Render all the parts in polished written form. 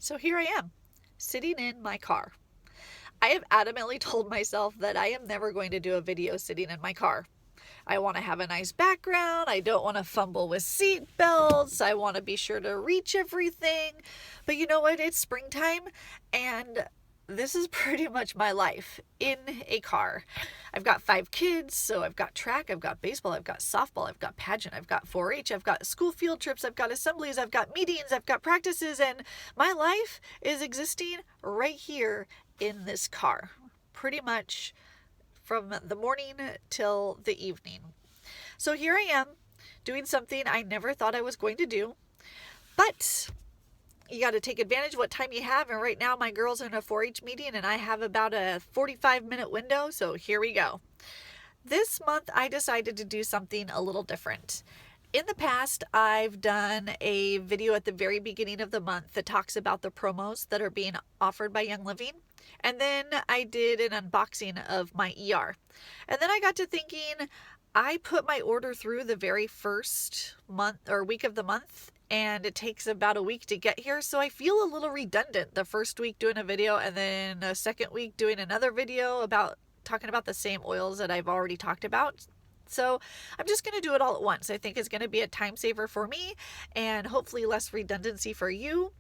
So here I am, sitting in my car. I have adamantly told myself that I am never going to do a video sitting in my car. I want to have a nice background. I don't want to fumble with seat belts. I want to be sure to reach everything. But you know what? It's springtime, and this is pretty much my life in a car. I've got 5 kids, so I've got track, I've got baseball, I've got softball, I've got pageant, I've got 4-H, I've got school field trips, I've got assemblies, I've got meetings, I've got practices, and my life is existing right here in this car. Pretty much from the morning till the evening. So here I am doing something I never thought I was going to do, but you got to take advantage of what time you have. And right now, my girls are in a 4-H meeting, and I have about a 45-minute window. So here we go. This month, I decided to do something a little different. In the past, I've done a video at the very beginning of the month that talks about the promos that are being offered by Young Living. And then I did an unboxing of my ER. And then I got to thinking, I put my order through the very first month or week of the month, and it takes about a week to get here. So I feel a little redundant the first week doing a video and then a second week doing another video about talking about the same oils that I've already talked about. So I'm just going to do it all at once. I think it's going to be a time saver for me and hopefully less redundancy for you.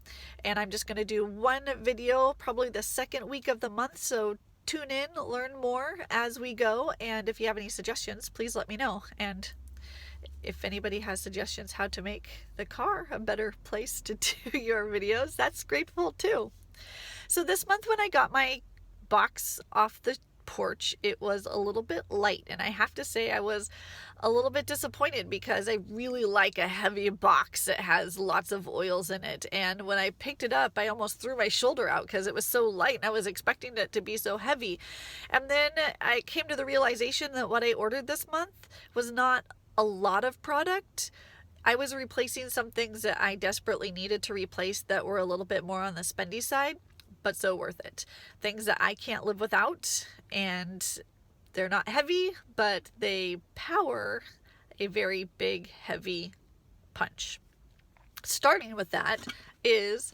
And I'm just going to do one video probably the second week of the month. So tune in, learn more as we go. And if you have any suggestions, please let me know. And if anybody has suggestions how to make the car a better place to do your videos, that's grateful too. So this month when I got my box off the porch, it was a little bit light, and I have to say I was a little bit disappointed because I really like a heavy box that has lots of oils in it. And when I picked it up, I almost threw my shoulder out because it was so light and I was expecting it to be so heavy. And then I came to the realization that what I ordered this month was not a lot of product. I was replacing some things that I desperately needed to replace that were a little bit more on the spendy side, but so worth it. Things that I can't live without, and they're not heavy, but they power a very big, heavy punch. Starting with that is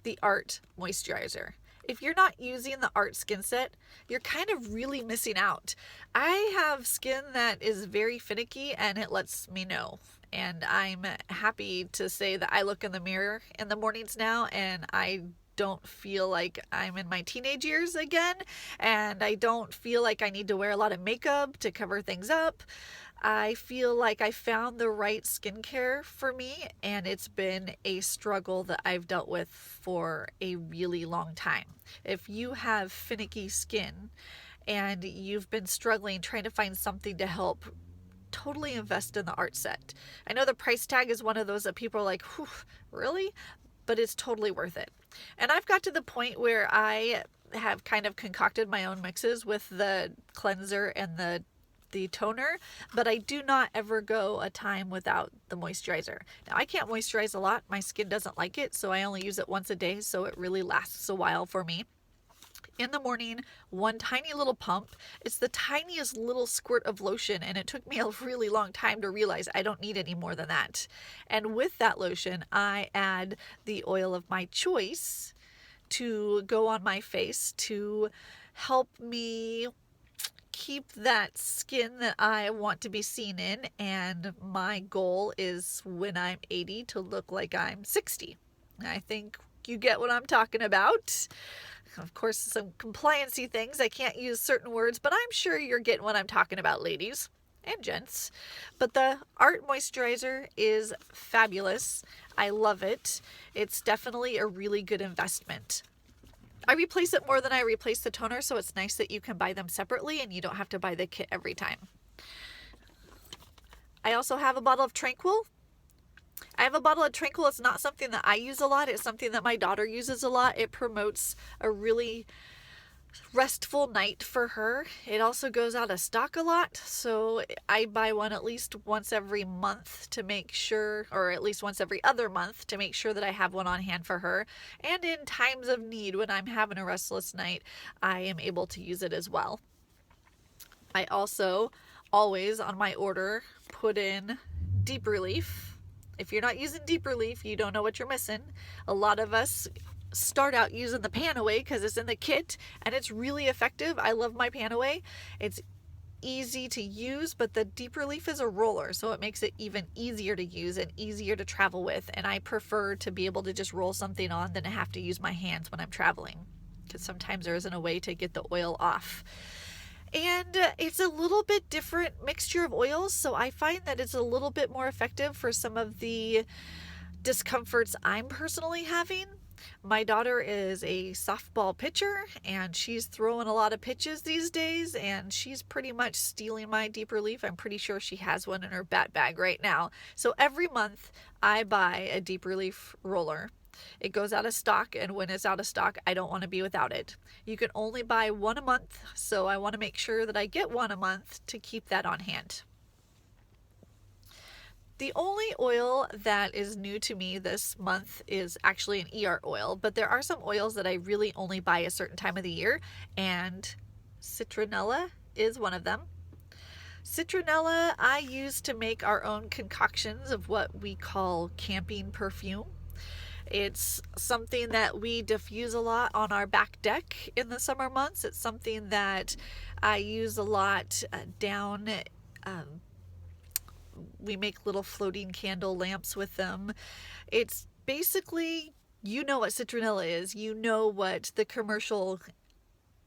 the Art Moisturizer. If you're not using the Art Skin Set, you're kind of really missing out. I have skin that is very finicky and it lets me know. And I'm happy to say that I look in the mirror in the mornings now and I don't feel like I'm in my teenage years again. And I don't feel like I need to wear a lot of makeup to cover things up. I feel like I found the right skincare for me, and it's been a struggle that I've dealt with for a really long time. If you have finicky skin and you've been struggling trying to find something to help, totally invest in the Art Set. I know the price tag is one of those that people are like, whew, really? But it's totally worth it. And I've got to the point where I have kind of concocted my own mixes with the cleanser and the toner, but I do not ever go a time without the moisturizer. Now, I can't moisturize a lot. My skin doesn't like it, so I only use it once a day, so it really lasts a while for me. In the morning, one tiny little pump. It's the tiniest little squirt of lotion, and it took me a really long time to realize I don't need any more than that. And with that lotion, I add the oil of my choice to go on my face to help me keep that skin that I want to be seen in, and my goal is when I'm 80 to look like I'm 60. I think you get what I'm talking about. Of course, some compliancy things. I can't use certain words, but I'm sure you're getting what I'm talking about, ladies and gents. But the Art Moisturizer is fabulous. I love it. It's definitely a really good investment. I replace it more than I replace the toner, so it's nice that you can buy them separately and you don't have to buy the kit every time. I also have a bottle of Tranquil. It's not something that I use a lot. It's something that my daughter uses a lot. It promotes a really restful night for her. It also goes out of stock a lot, so I buy one at least once every month to make sure, or at least once every other month to make sure that I have one on hand for her. And in times of need, when I'm having a restless night, I am able to use it as well. I also always on my order put in Deep Relief. If you're not using Deep Relief, you don't know what you're missing. A lot of us start out using the pan away because it's in the kit and it's really effective. I love my pan away. It's easy to use, but the deep relief is a roller, so it makes it even easier to use and easier to travel with. And I prefer to be able to just roll something on than to have to use my hands when I'm traveling, because sometimes there isn't a way to get the oil off. And it's a little bit different mixture of oils, so I find that it's a little bit more effective for some of the discomforts I'm personally having. My daughter is a softball pitcher and she's throwing a lot of pitches these days, and she's pretty much stealing my deep relief. I'm pretty sure she has one in her bat bag right now. So every month I buy a deep relief roller. It goes out of stock, and when it's out of stock, I don't want to be without it. You can only buy one a month, so I want to make sure that I get one a month to keep that on hand. The only oil that is new to me this month is actually an ER oil, but there are some oils that I really only buy a certain time of the year, and citronella is one of them. Citronella I use to make our own concoctions of what we call camping perfume. It's something that we diffuse a lot on our back deck in the summer months. It's something that I use a lot down. We make little floating candle lamps with them. It's basically, you know what citronella is. You know what the commercial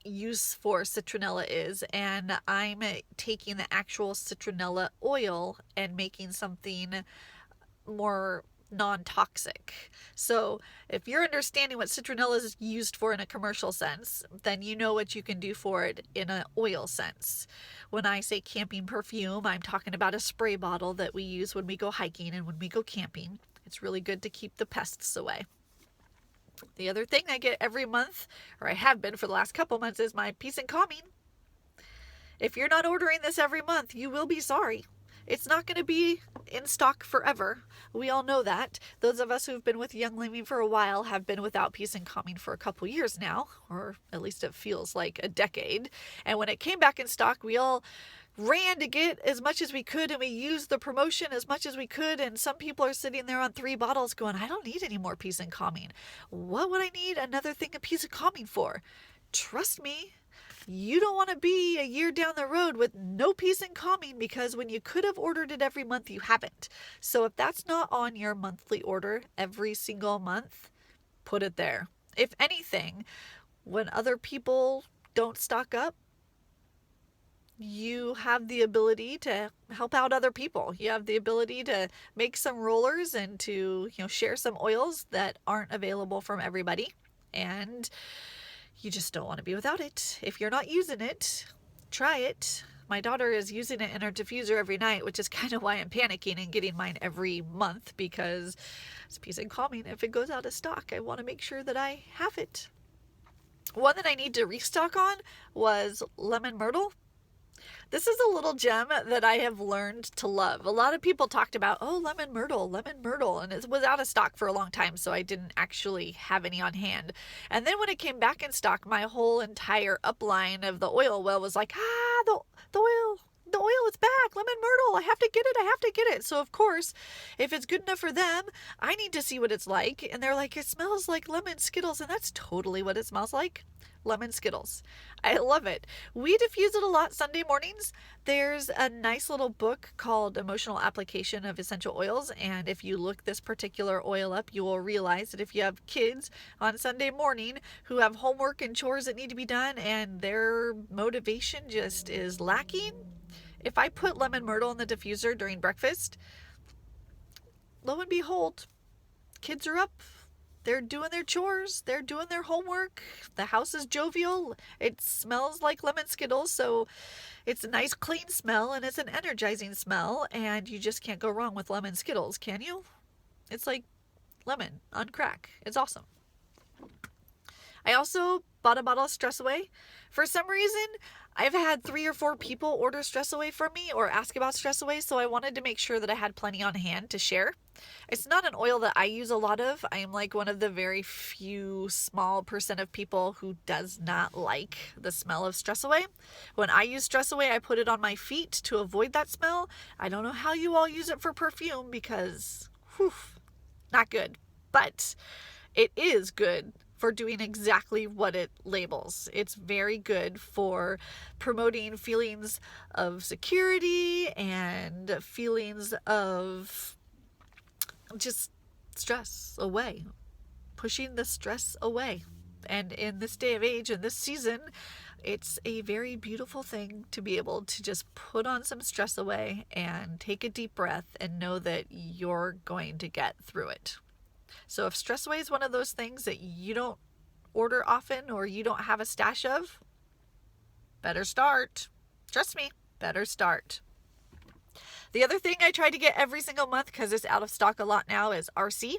use for citronella is, and I'm taking the actual citronella oil and making something more non-toxic. So if you're understanding what citronella is used for in a commercial sense, then you know what you can do for it in an oil sense. When I say camping perfume, I'm talking about a spray bottle that we use when we go hiking and when we go camping. It's really good to keep the pests away. The other thing I get every month, or I have been for the last couple months, is my Peace and Calming. If you're not ordering this every month, you will be sorry. It's not going to be in stock forever. We all know that. Those of us who've been with Young Living for a while have been without Peace and Calming for a couple years now, or at least it feels like a decade. And when it came back in stock, we all ran to get as much as we could, and we used the promotion as much as we could. And some people are sitting there on 3 bottles going, I don't need any more Peace and Calming. What would I need another thing of Peace and Calming for? Trust me, you don't want to be a year down the road with no Peace and Calming, because when you could have ordered it every month, you haven't. So if that's not on your monthly order every single month, put it there. If anything, when other people don't stock up, you have the ability to help out other people. You have the ability to make some rollers and to, share some oils that aren't available from everybody. And you just don't want to be without it. If you're not using it, try it. My daughter is using it in her diffuser every night, which is kind of why I'm panicking and getting mine every month, because it's Peace and Calming. If it goes out of stock, I want to make sure that I have it. One that I need to restock on was lemon myrtle. This is a little gem that I have learned to love. A lot of people talked about, lemon myrtle, and it was out of stock for a long time, so I didn't actually have any on hand. And then when it came back in stock, my whole entire upline of the oil well was like, the oil is back, lemon myrtle, I have to get it. So of course, if it's good enough for them, I need to see what it's like. And they're like, it smells like lemon Skittles, and that's totally what it smells like. Lemon Skittles. I love it. We diffuse it a lot Sunday mornings. There's a nice little book called Emotional Application of Essential Oils, and if you look this particular oil up, you will realize that if you have kids on Sunday morning who have homework and chores that need to be done and their motivation just is lacking, if I put lemon myrtle in the diffuser during breakfast, lo and behold, kids are up. They're doing their chores. They're doing their homework. The house is jovial. It smells like lemon Skittles, so it's a nice clean smell, and it's an energizing smell, and you just can't go wrong with lemon Skittles, can you? It's like lemon on crack. It's awesome. I also bought a bottle of Stress Away. For some reason, I've had 3 or 4 people order Stress Away from me or ask about Stress Away, so I wanted to make sure that I had plenty on hand to share. It's not an oil that I use a lot of. I am like one of the very few small percent of people who does not like the smell of Stress Away. When I use Stress Away, I put it on my feet to avoid that smell. I don't know how you all use it for perfume because, not good. But it is good for doing exactly what it labels. It's very good for promoting feelings of security and feelings of just stress away, pushing the stress away. And in this day of age, in this season, it's a very beautiful thing to be able to just put on some stress away and take a deep breath and know that you're going to get through it. So if stress away is one of those things that you don't order often or you don't have a stash of, better start. Trust me, better start. The other thing I try to get every single month, because it's out of stock a lot now, is RC.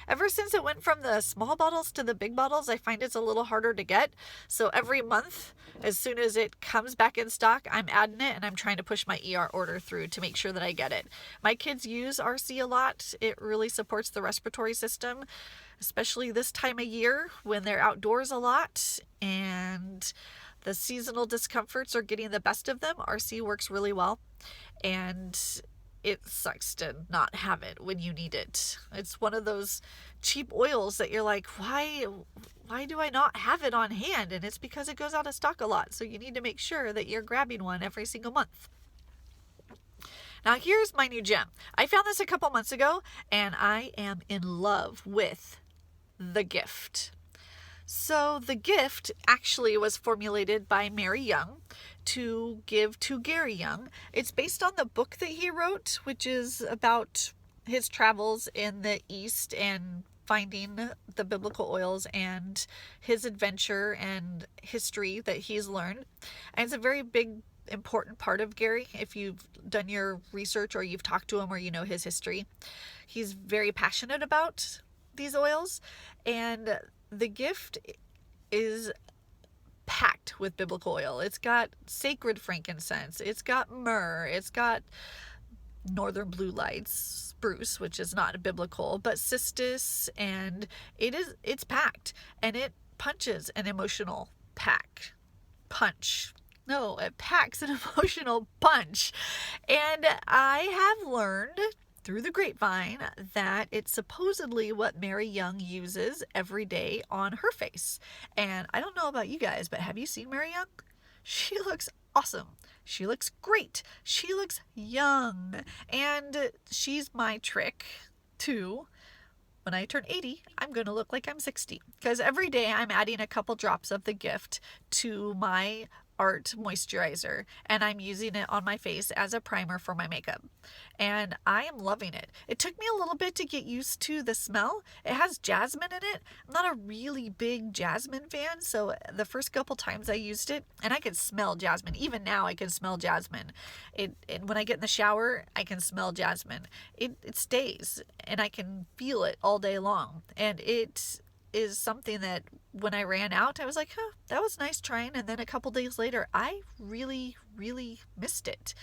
Ever since it went from the small bottles to the big bottles, I find it's a little harder to get. So every month, as soon as it comes back in stock, I'm adding it and I'm trying to push my ER order through to make sure that I get it. My kids use RC a lot. It really supports the respiratory system, especially this time of year when they're outdoors a lot and the seasonal discomforts are getting the best of them. RC works really well. And it sucks to not have it when you need it. It's one of those cheap oils that you're like, why do I not have it on hand? And it's because it goes out of stock a lot. So you need to make sure that you're grabbing one every single month. Now here's my new gem. I found this a couple months ago and I am in love with The Gift. So The Gift actually was formulated by Mary Young to give to Gary Young. It's based on the book that he wrote, which is about his travels in the East and finding the biblical oils and his adventure and history that he's learned. And it's a very big, important part of Gary. If you've done your research or you've talked to him or you know his history, he's very passionate about these oils. And The Gift is packed with biblical oil. It's got sacred frankincense. It's got myrrh. It's got northern blue lights, spruce, which is not biblical, but cistus, and it's packed, and it punches an emotional punch. No, it packs an emotional punch. And I have learned through the grapevine that it's supposedly what Mary Young uses every day on her face. And I don't know about you guys, but have you seen Mary Young? She looks awesome. She looks great. She looks young. And she's my trick too. When I turn 80, I'm going to look like I'm 60. Because every day I'm adding a couple drops of The Gift to my Art moisturizer, and I'm using it on my face as a primer for my makeup, and I am loving it. It took me a little bit to get used to the smell. It has jasmine in it. I'm not a really big jasmine fan, so the first couple times I used it, and I could smell jasmine. Even now I can smell jasmine. When I get in the shower, I can smell jasmine. It stays, and I can feel it all day long, and it is something that when I ran out, I was like, that was nice trying. And then a couple days later, I really, really missed it.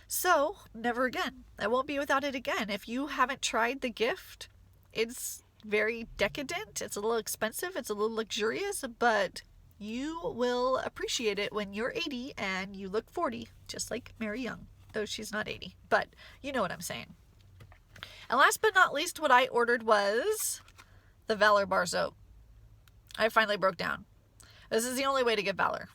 So never again. I won't be without it again. If you haven't tried The Gift, it's very decadent. It's a little expensive. It's a little luxurious, but you will appreciate it when you're 80 and you look 40, just like Mary Young, though she's not 80, but you know what I'm saying. And last but not least, what I ordered was the Valor bar soap. I finally broke down. This is the only way to get Valor.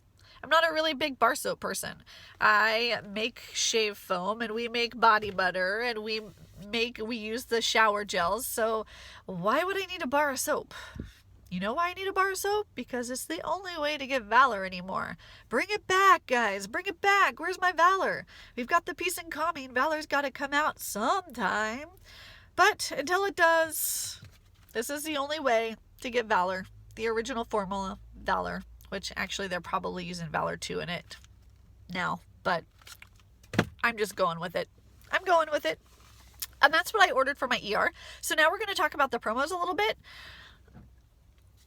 I'm not a really big bar soap person. I make shave foam and we make body butter and we use the shower gels. So why would I need a bar of soap? You know why I need a bar of soap? Because it's the only way to get Valor anymore. Bring it back, guys. Bring it back. Where's my Valor? We've got the peace and calming. Valor's got to come out sometime. But until it does, this is the only way to get Valor. The original formula, Valor, which actually they're probably using Valor 2 in it now, but I'm just going with it. I'm going with it. And that's what I ordered for my ER. So now we're going to talk about the promos a little bit.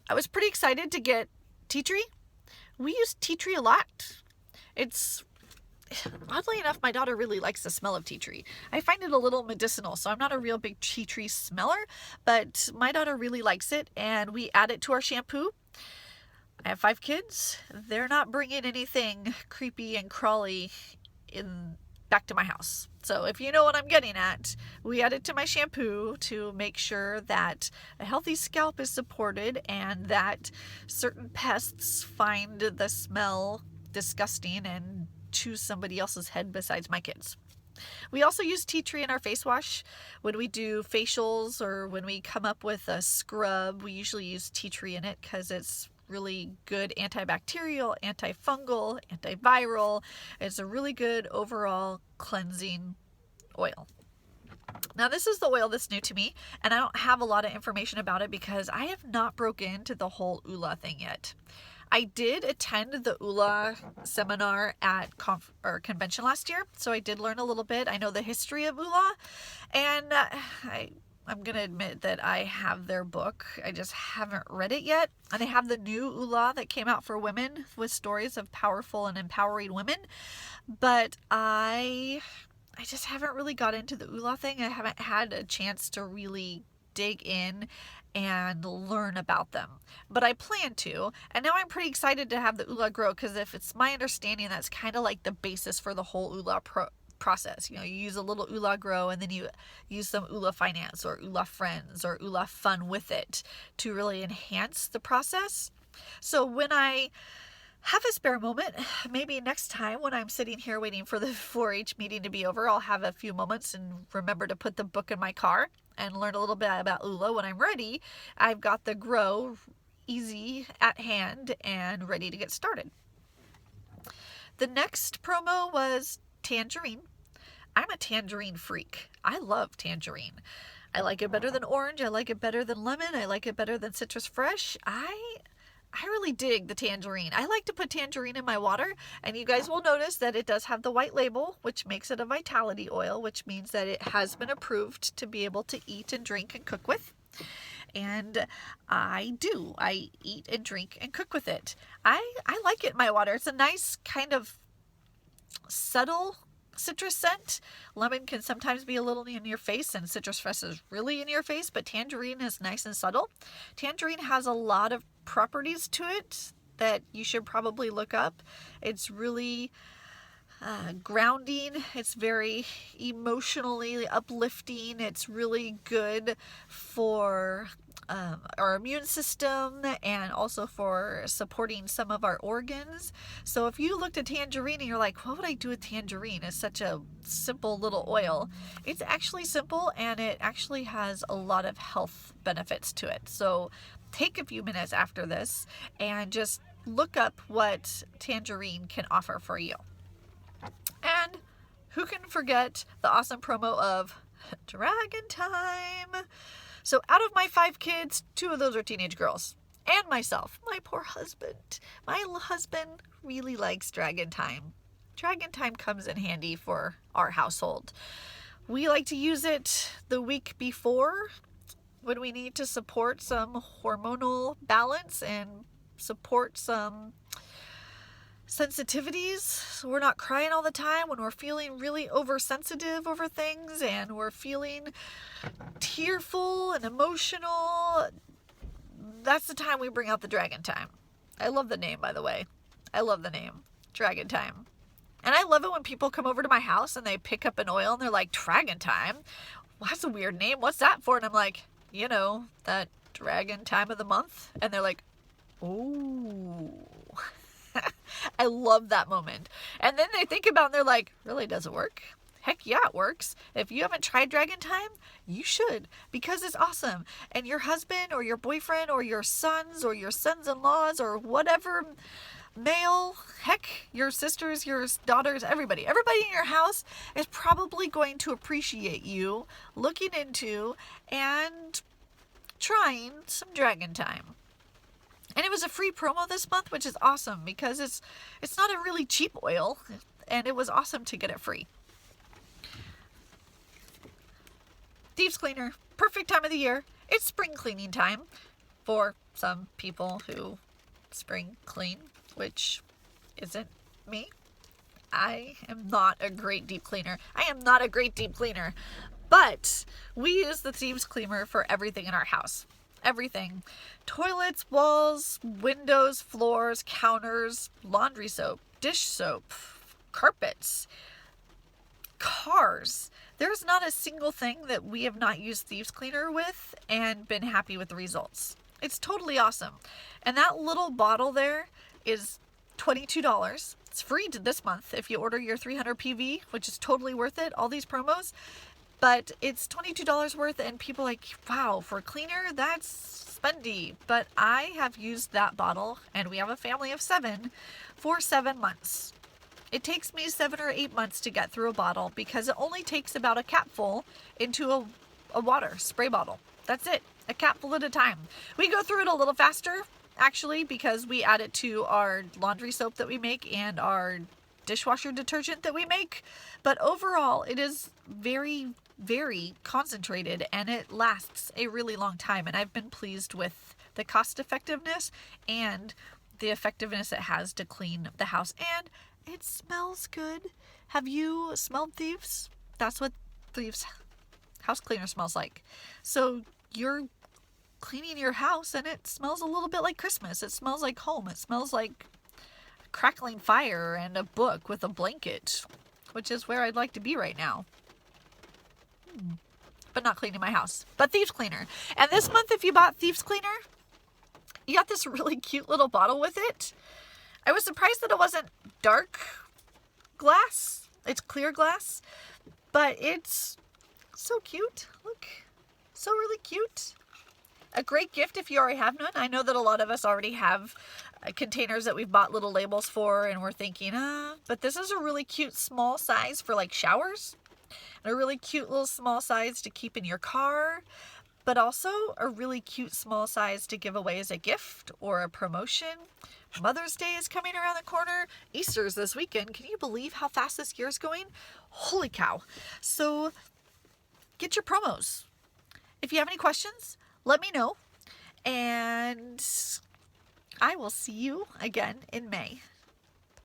I was pretty excited to get tea tree. We use tea tree a lot. It's oddly enough, my daughter really likes the smell of tea tree. I find it a little medicinal, so I'm not a real big tea tree smeller, but my daughter really likes it, and we add it to our shampoo. I have 5 kids. They're not bringing anything creepy and crawly back to my house. So if you know what I'm getting at, we add it to my shampoo to make sure that a healthy scalp is supported and that certain pests find the smell disgusting and choose somebody else's head besides my kids. We also use tea tree in our face wash. When we do facials or when we come up with a scrub, we usually use tea tree in it because it's really good antibacterial, antifungal, antiviral. It's a really good overall cleansing oil. Now this is the oil that's new to me, and I don't have a lot of information about it because I have not broke into the whole ULA thing yet. I did attend the ULA seminar at convention last year, so I did learn a little bit. I know the history of ULA, and I'm going to admit that I have their book. I just haven't read it yet. And they have the new ULA that came out for women with stories of powerful and empowering women. But I just haven't really got into the ULA thing. I haven't had a chance to really dig in and learn about them. But I plan to. And now I'm pretty excited to have the ULA grow because if it's my understanding, that's kind of like the basis for the whole ULA process. You know, you use a little ULA grow and then you use some ULA finance or ULA friends or ULA fun with it to really enhance the process. So when I have a spare moment, maybe next time when I'm sitting here waiting for the 4-H meeting to be over, I'll have a few moments and remember to put the book in my car and learn a little bit about ULA. When I'm ready, I've got the grow easy at hand and ready to get started. The next promo was tangerine. I'm a tangerine freak. I love tangerine. I like it better than orange. I like it better than lemon. I like it better than citrus fresh. I really dig the tangerine. I like to put tangerine in my water, and you guys will notice that it does have the white label, which makes it a vitality oil, which means that it has been approved to be able to eat and drink and cook with. And I do. I eat and drink and cook with it. I like it in my water. It's a nice kind of subtle citrus scent. Lemon can sometimes be a little in your face and citrus fresh is really in your face, but tangerine is nice and subtle. Tangerine has a lot of properties to it that you should probably look up. It's really grounding. It's very emotionally uplifting. It's really good for our immune system and also for supporting some of our organs. So if you looked at tangerine and you're like, what would I do with tangerine? It's such a simple little oil. It's actually simple and it actually has a lot of health benefits to it. So take a few minutes after this and just look up what tangerine can offer for you. And who can forget the awesome promo of Dragon Time? So out of my 5 kids, 2 of those are teenage girls. And myself, my poor husband. My husband really likes Dragon Time. Dragon Time comes in handy for our household. We like to use it the week before when we need to support some hormonal balance and support some sensitivities, so we're not crying all the time when we're feeling really oversensitive over things and we're feeling tearful and emotional. That's the time we bring out the Dragon Time. I love the name, by the way. I love the name, Dragon Time. And I love it when people come over to my house and they pick up an oil and they're like, Dragon Time? Well, that's a weird name. What's that for? And I'm like, you know, that dragon time of the month. And they're like, ooh. I love that moment. And then they think about it and they're like, really, does it work? Heck yeah, it works. If you haven't tried Dragon Time, you should, because it's awesome. And your husband or your boyfriend or your sons or your sons-in-laws or whatever male, heck, your sisters, your daughters, everybody in your house is probably going to appreciate you looking into and trying some Dragon Time. And it was a free promo this month, which is awesome because it's not a really cheap oil, and it was awesome to get it free. Thieves Cleaner, perfect time of the year. It's spring cleaning time for some people who spring clean, which isn't me. I am not a great deep cleaner. But we use the Thieves Cleaner for everything in our house. Everything. Toilets, walls, windows, floors, counters, laundry soap, dish soap, carpets, cars. There's not a single thing that we have not used thieves cleaner with and been happy with the results. It's totally awesome. And that little bottle there is $22. It's free this month if you order your 300 PV, which is totally worth it, all these promos. But it's $22 worth, and people are like, wow, for a cleaner, that's spendy. But I have used that bottle, and we have a family of 7, for 7 months. It takes me 7 or 8 months to get through a bottle because it only takes about a capful into a water spray bottle. That's it, a capful at a time. We go through it a little faster, actually, because we add it to our laundry soap that we make and our dishwasher detergent that we make. But overall, it is very, very concentrated, and it lasts a really long time. And I've been pleased with the cost effectiveness and the effectiveness it has to clean the house. And it smells good. Have you smelled Thieves? That's what Thieves house cleaner smells like. So you're cleaning your house and it smells a little bit like Christmas. It smells like home. It smells like crackling fire and a book with a blanket, which is where I'd like to be right now. But not cleaning my house. But Thieves Cleaner. And this month, if you bought Thieves Cleaner, you got this really cute little bottle with it. I was surprised that it wasn't dark glass. It's clear glass. But it's so cute. Look. So really cute. A great gift if you already have none. I know that a lot of us already have containers that we've bought little labels for, and we're thinking, but this is a really cute small size for like showers. And a really cute little small size to keep in your car. But also a really cute small size to give away as a gift or a promotion. Mother's Day is coming around the corner. Easter's this weekend. Can you believe how fast this year is going? Holy cow. So get your promos. If you have any questions, let me know. And I will see you again in May.